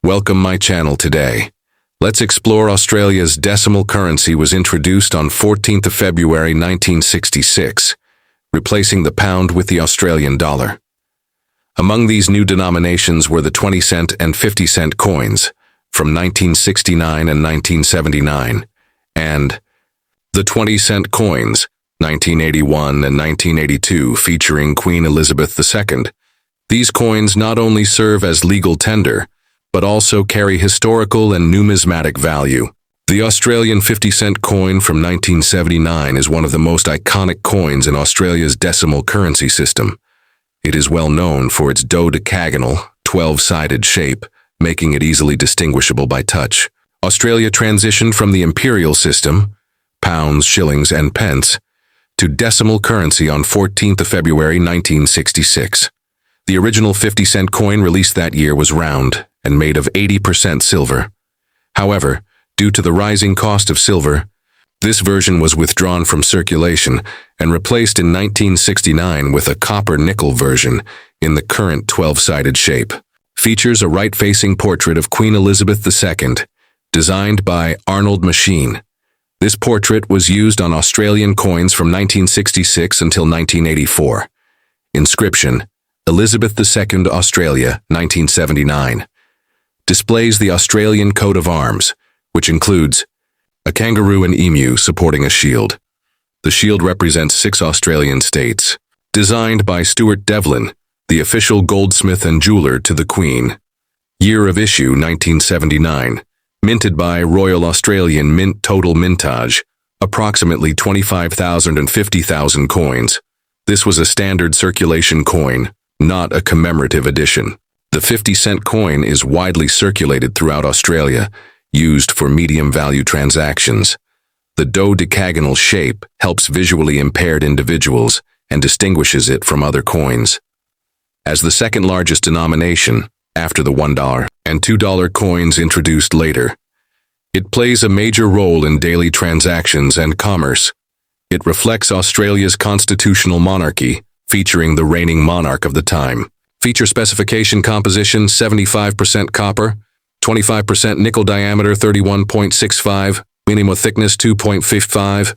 Welcome my channel today. Let's explore Australia's decimal currency was introduced on 14th of February 1966, replacing the pound with the Australian dollar. Among these new denominations were the 20-cent and 50-cent coins from 1969 and 1979, and the 20-cent coins, 1981 and 1982, featuring Queen Elizabeth II. These coins not only serve as legal tender, but also carry historical and numismatic value. The Australian 50-cent coin from 1979 is one of the most iconic coins in Australia's decimal currency system. It is well known for its dodecagonal, 12-sided shape, making it easily distinguishable by touch. Australia transitioned from the imperial system, pounds, shillings, and pence, to decimal currency on 14th of February 1966. The original 50-cent coin released that year was round and made of 80% silver. However, due to the rising cost of silver, this version was withdrawn from circulation and replaced in 1969 with a copper-nickel version in the current 12-sided shape. Features a right-facing portrait of Queen Elizabeth II, designed by Arnold Machine. This portrait was used on Australian coins from 1966 until 1984. Inscription: Elizabeth II, Australia, 1979. Displays the Australian coat of arms, which includes a kangaroo and emu supporting a shield. The shield represents 6 Australian states. Designed by Stuart Devlin, the official goldsmith and jeweler to the Queen. Year of issue 1979. Minted by Royal Australian Mint. Total mintage, approximately 25,000 and 50,000 coins. This was a standard circulation coin, not a commemorative edition. The 50-cent coin is widely circulated throughout Australia, used for medium-value transactions. The dodecagonal shape helps visually impaired individuals and distinguishes it from other coins. As the second largest denomination, after the $1 and $2 coins introduced later, it plays a major role in daily transactions and commerce. It reflects Australia's constitutional monarchy, featuring the reigning monarch of the time. Feature specification: composition 75% copper, 25% nickel, diameter 31.65, minimum thickness 2.55,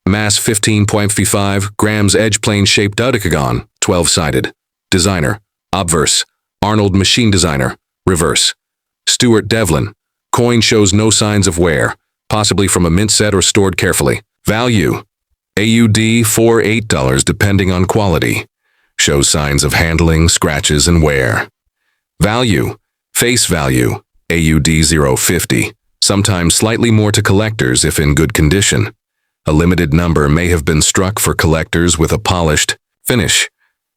mass 15.55 grams, edge plane shaped dodecagon, 12-sided. Designer: obverse, Arnold Machine. Designer: reverse, Stuart Devlin. Coin shows no signs of wear, possibly from a mint set or stored carefully. Value: AUD $4 $8 depending on quality. Shows signs of handling, scratches, and wear. Value: face value, AUD $0.50, sometimes slightly more to collectors if in good condition. A limited number may have been struck for collectors with a polished finish.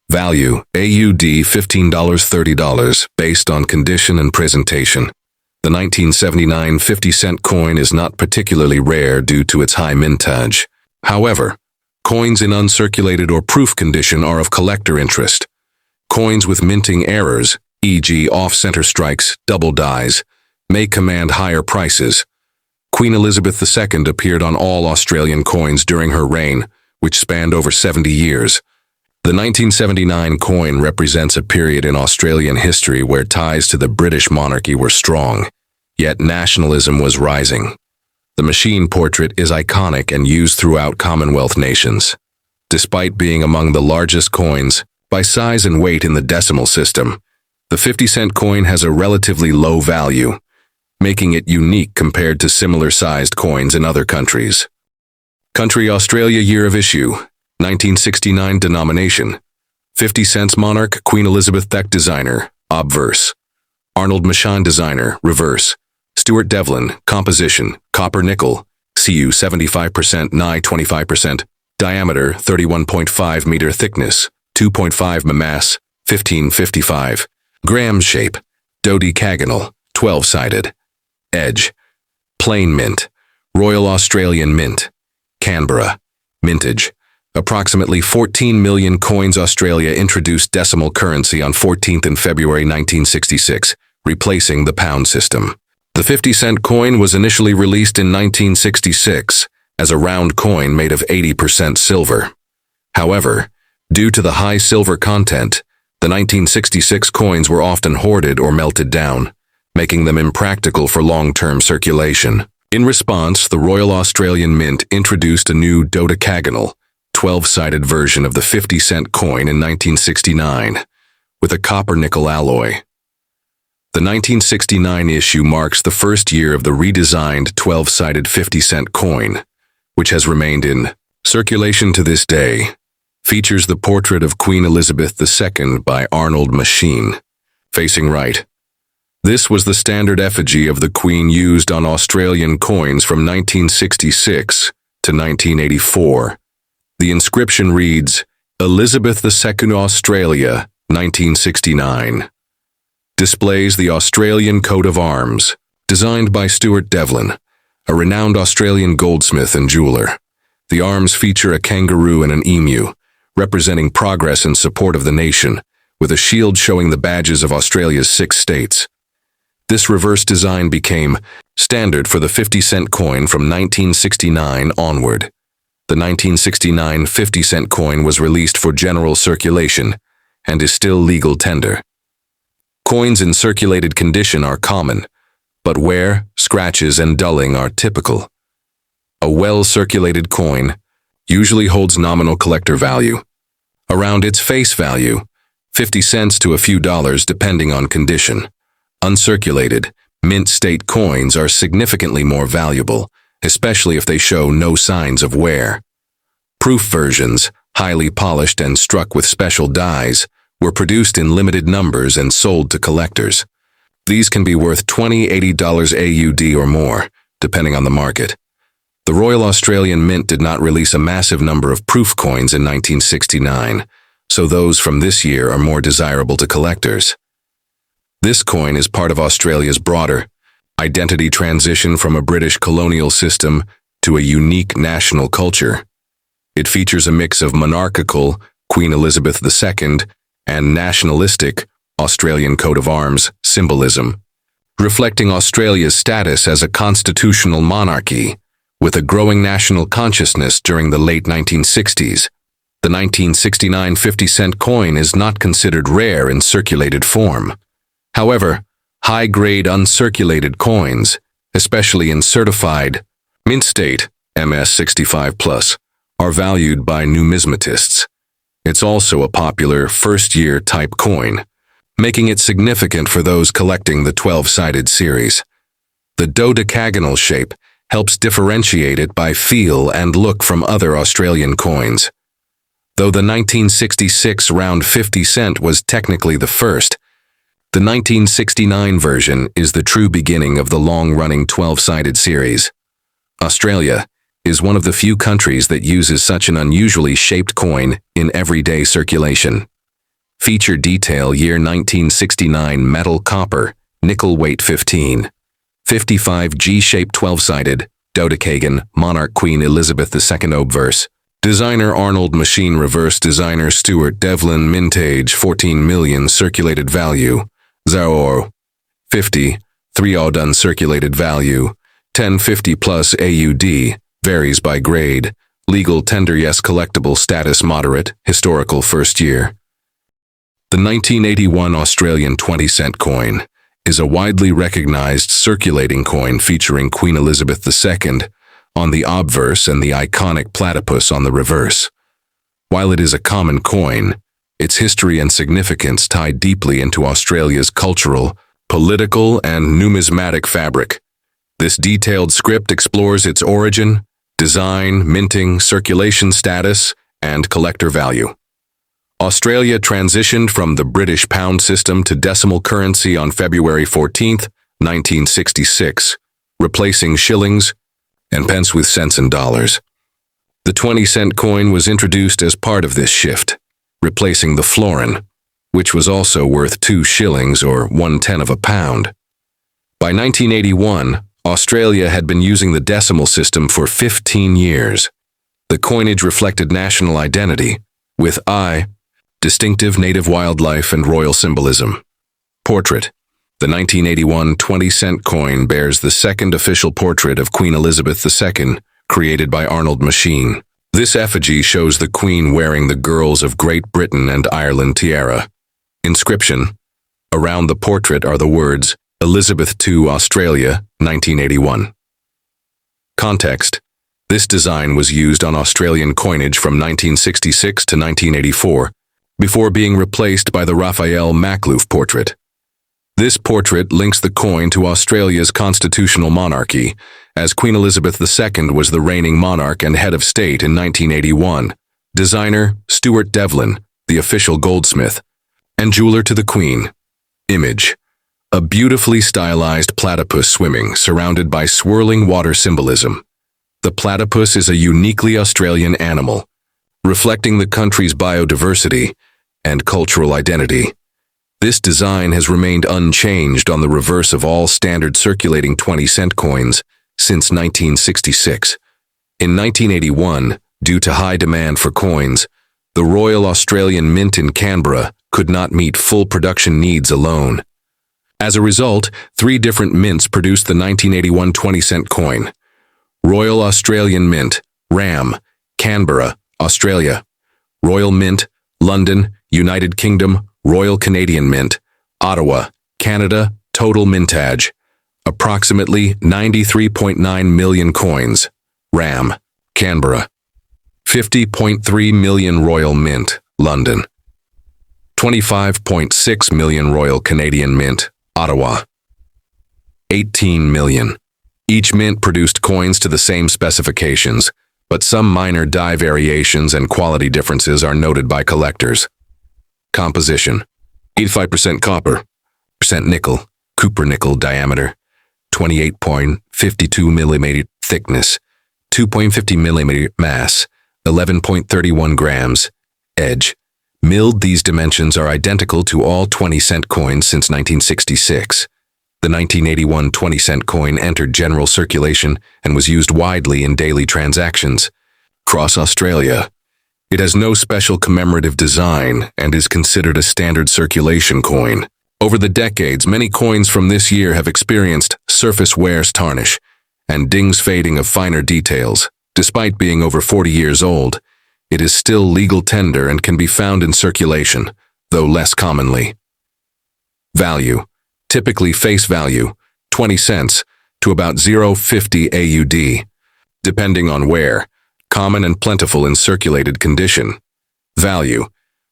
Value: AUD $15 $30, based on condition and presentation. The 1979 50-cent coin is not particularly rare due to its high mintage. However, coins in uncirculated or proof condition are of collector interest. Coins with minting errors, e.g. off-center strikes, double dies, may command higher prices. Queen Elizabeth II appeared on all Australian coins during her reign, which spanned over 70 years. The 1979 coin represents a period in Australian history where ties to the British monarchy were strong, yet nationalism was rising. The machine portrait is iconic and used throughout Commonwealth nations. Despite being among the largest coins, by size and weight in the decimal system, the 50-cent coin has a relatively low value, making it unique compared to similar-sized coins in other countries. Country: Australia. Year of issue 1969. Denomination: 50 cents. Monarch: Queen Elizabeth II. Designer: obverse, Arnold Machine. Designer: reverse, Stuart Devlin. Composition: copper-nickel, Cu 75%, Ni 25%, diameter 31.5 meter, thickness 2.5 mass 1555 grams. Shape: dodecagonal, 12-sided. Edge: plain mint, Royal Australian Mint, Canberra. Mintage: approximately 14 million coins. Australia introduced decimal currency on 14th in February 1966, replacing the pound system. The 50-cent coin was initially released in 1966 as a round coin made of 80% silver. However, due to the high silver content, the 1966 coins were often hoarded or melted down, making them impractical for long-term circulation. In response, the Royal Australian Mint introduced a new dodecagonal, 12-sided version of the 50-cent coin in 1969, with a copper-nickel alloy. The 1969 issue marks the first year of the redesigned 12-sided 50-cent coin, which has remained in circulation to this day. Features the portrait of Queen Elizabeth II by Arnold Machine, facing right. This was the standard effigy of the Queen used on Australian coins from 1966 to 1984. The inscription reads, Elizabeth II Australia, 1969. Displays the Australian coat of arms, designed by Stuart Devlin, a renowned Australian goldsmith and jeweler. The arms feature a kangaroo and an emu, representing progress and support of the nation, with a shield showing the badges of Australia's 6 states. This reverse design became standard for the 50-cent coin from 1969 onward. The 1969 50-cent coin was released for general circulation and is still legal tender. Coins in circulated condition are common, but wear, scratches, and dulling are typical. A well-circulated coin usually holds nominal collector value, around its face value, 50 cents to a few dollars depending on condition. Uncirculated, mint state coins are significantly more valuable, especially if they show no signs of wear. Proof versions, highly polished and struck with special dies, were produced in limited numbers and sold to collectors. These can be worth $20, $80 AUD or more, depending on the market. The Royal Australian Mint did not release a massive number of proof coins in 1969, so those from this year are more desirable to collectors. This coin is part of Australia's broader identity transition from a British colonial system to a unique national culture. It features a mix of monarchical, Queen Elizabeth II, and nationalistic, Australian coat of arms, symbolism, reflecting Australia's status as a constitutional monarchy, with a growing national consciousness during the late 1960s. The 1969 50-cent coin is not considered rare in circulated form. However, high-grade uncirculated coins, especially in certified mint state MS 65+, are valued by numismatists. It's also a popular first-year type coin, making it significant for those collecting the 12-sided series. The dodecagonal shape helps differentiate it by feel and look from other Australian coins. Though the 1966 round 50 cent was technically the first, the 1969 version is the true beginning of the long-running 12-sided series. Australia is one of the few countries that uses such an unusually shaped coin in everyday circulation. Feature detail year 1969 metal copper, nickel weight 15. 55 G-shaped 12-sided, dodecagon, monarch Queen Elizabeth II obverse. Designer Arnold Machine reverse designer Stuart Devlin mintage 14 million circulated value. 0 50, 3 odd uncirculated value. 1050 plus AUD, varies by grade. Legal tender yes collectible status moderate, historical first year. The 1981 Australian 20-cent coin is a widely recognized circulating coin featuring Queen Elizabeth II on the obverse and the iconic platypus on the reverse. While it is a common coin, its history and significance tie deeply into Australia's cultural, political, and numismatic fabric. This detailed script explores its origin, design, minting, circulation status, and collector value. Australia transitioned from the British pound system to decimal currency on February 14, 1966, replacing shillings and pence with cents and dollars. The 20-cent coin was introduced as part of this shift, replacing the florin, which was also worth 2 shillings or 1/10 of a pound. By 1981, Australia had been using the decimal system for 15 years. The coinage reflected national identity, with distinctive native wildlife and royal symbolism. Portrait. The 1981 20-cent coin bears the second official portrait of Queen Elizabeth II, created by Arnold Machine. This effigy shows the Queen wearing the Girls of Great Britain and Ireland tiara. Inscription. Around the portrait are the words, Elizabeth II, Australia, 1981. Context: this design was used on Australian coinage from 1966 to 1984, before being replaced by the Raphael Makhlouf portrait. This portrait links the coin to Australia's constitutional monarchy, as Queen Elizabeth II was the reigning monarch and head of state in 1981. Designer, Stuart Devlin, the official goldsmith, and jeweler to the Queen. Image: a beautifully stylized platypus swimming, surrounded by swirling water symbolism. The platypus is a uniquely Australian animal, reflecting the country's biodiversity and cultural identity. This design has remained unchanged on the reverse of all standard circulating 20-cent coins since 1966. In 1981, due to high demand for coins, the Royal Australian Mint in Canberra could not meet full production needs alone. As a result, 3 different mints produced the 1981 20-cent coin: Royal Australian Mint, RAM, Canberra, Australia; Royal Mint, London, United Kingdom; Royal Canadian Mint, Ottawa, Canada. Total mintage: approximately 93.9 million coins, RAM, Canberra; 50.3 million Royal Mint, London; 25.6 million Royal Canadian Mint, Ottawa; 18 million. Each mint produced coins to the same specifications, but some minor die variations and quality differences are noted by collectors. Composition: 85% copper, percent nickel, Cooper nickel diameter, 28.52 mm thickness, 2.50 mm mass, 11.31 grams, edge. Milled, these dimensions are identical to all 20-cent coins since 1966. The 1981 20-cent coin entered general circulation and was used widely in daily transactions. Across Australia, it has no special commemorative design and is considered a standard circulation coin. Over the decades, many coins from this year have experienced surface wears, tarnish, and dings, fading of finer details. Despite being over 40 years old, it is still legal tender and can be found in circulation, though less commonly. Value: typically face value, 20 cents to about 0.50 AUD, depending on wear, common and plentiful in circulated condition. Value: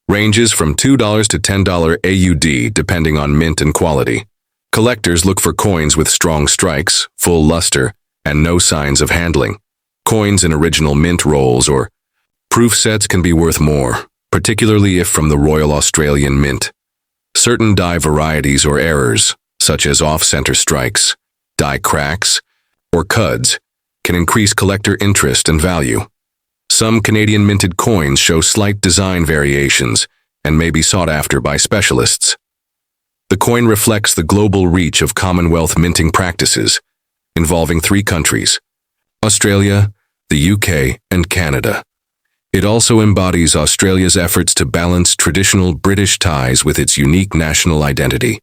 ranges from $2 to $10 AUD depending on mint and quality. Collectors look for coins with strong strikes, full luster, and no signs of handling. Coins in original mint rolls or proof sets can be worth more, particularly if from the Royal Australian Mint. Certain die varieties or errors, such as off-center strikes, die cracks, or cuds, can increase collector interest and value. Some Canadian minted coins show slight design variations and may be sought after by specialists. The coin reflects the global reach of Commonwealth minting practices, involving 3 countries: Australia, the UK, and Canada. It also embodies Australia's efforts to balance traditional British ties with its unique national identity.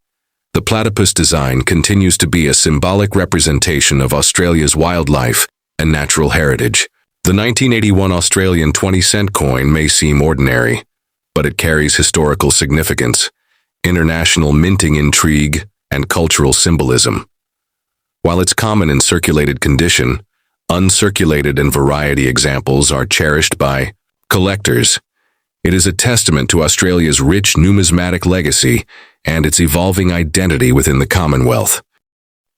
The platypus design continues to be a symbolic representation of Australia's wildlife and natural heritage. The 1981 Australian 20-cent coin may seem ordinary, but it carries historical significance, international minting intrigue, and cultural symbolism. While it's common in circulated condition, uncirculated and variety examples are cherished by collectors. It is a testament to Australia's rich numismatic legacy and its evolving identity within the Commonwealth.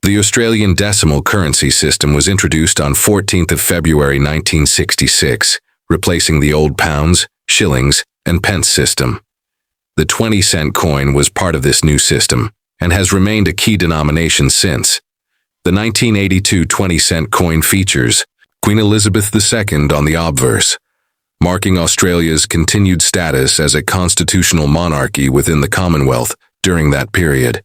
The Australian decimal currency system was introduced on 14th of February 1966, replacing the old pounds, shillings, and pence system. The 20-cent coin was part of this new system and has remained a key denomination since. The 1982 20-cent coin features Queen Elizabeth II on the obverse, marking Australia's continued status as a constitutional monarchy within the Commonwealth during that period.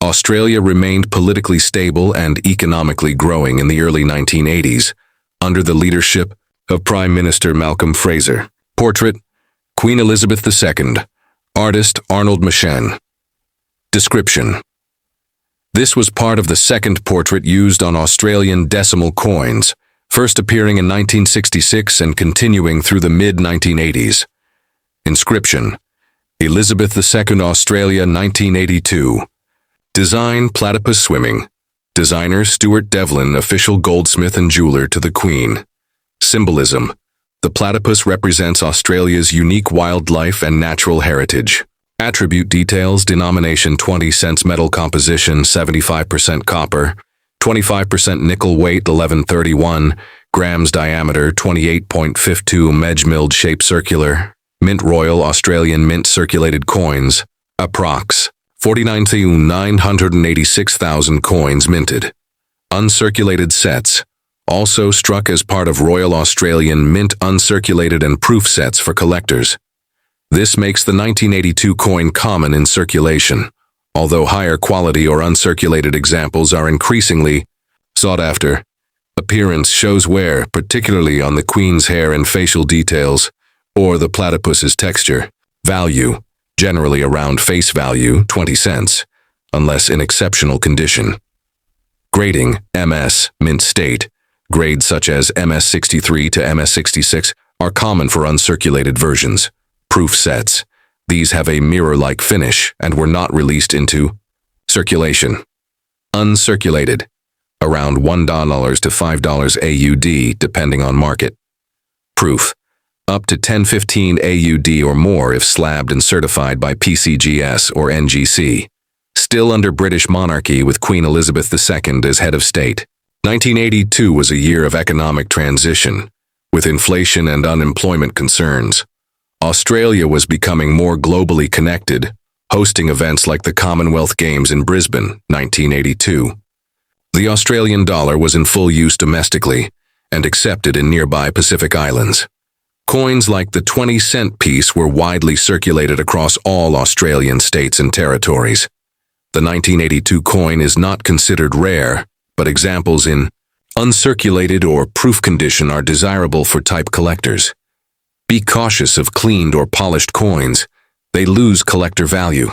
Australia remained politically stable and economically growing in the early 1980s, under the leadership of Prime Minister Malcolm Fraser. Portrait: Queen Elizabeth II. Artist: Arnold Machen. Description: this was part of the second portrait used on Australian decimal coins, first appearing in 1966 and continuing through the mid-1980s. Inscription: Elizabeth II, Australia, 1982. Design, platypus swimming. Designer, Stuart Devlin, official goldsmith and jeweler to the Queen. Symbolism. The platypus represents Australia's unique wildlife and natural heritage. Attribute details, denomination 20 cents, metal composition 75% copper, 25% nickel, weight 1131 grams, diameter 28.52, medge milled shape, circular. Mint, Royal Australian Mint, circulated coins. Approx. 49,986,000 coins minted. Uncirculated sets. Also struck as part of Royal Australian Mint uncirculated and proof sets for collectors. This makes the 1982 coin common in circulation, although higher quality or uncirculated examples are increasingly sought after. Appearance shows wear, particularly on the Queen's hair and facial details, or the platypus's texture. Value, generally around face value, 20 cents, unless in exceptional condition. Grading, MS, mint state. Grades such as MS63 to MS66 are common for uncirculated versions. Proof sets. These have a mirror-like finish and were not released into circulation. Uncirculated. Around $1 to $5 AUD depending on market. Proof. Up to 10-15 AUD or more if slabbed and certified by PCGS or NGC. Still under British monarchy with Queen Elizabeth II as head of state. 1982 was a year of economic transition, with inflation and unemployment concerns. Australia was becoming more globally connected, hosting events like the Commonwealth Games in Brisbane, 1982. The Australian dollar was in full use domestically and accepted in nearby Pacific Islands. Coins like the 20-cent piece were widely circulated across all Australian states and territories. The 1982 coin is not considered rare, but examples in uncirculated or proof condition are desirable for type collectors. Be cautious of cleaned or polished coins. They lose collector value.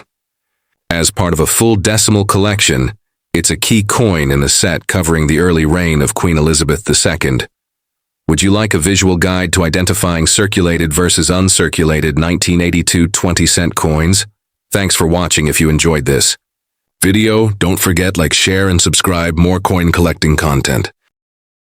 As part of a full decimal collection, it's a key coin in a set covering the early reign of Queen Elizabeth II. Would you like a visual guide to identifying circulated versus uncirculated 1982 20-cent coins? Thanks for watching. If you enjoyed this video, don't forget, like, share, and subscribe. More coin collecting content.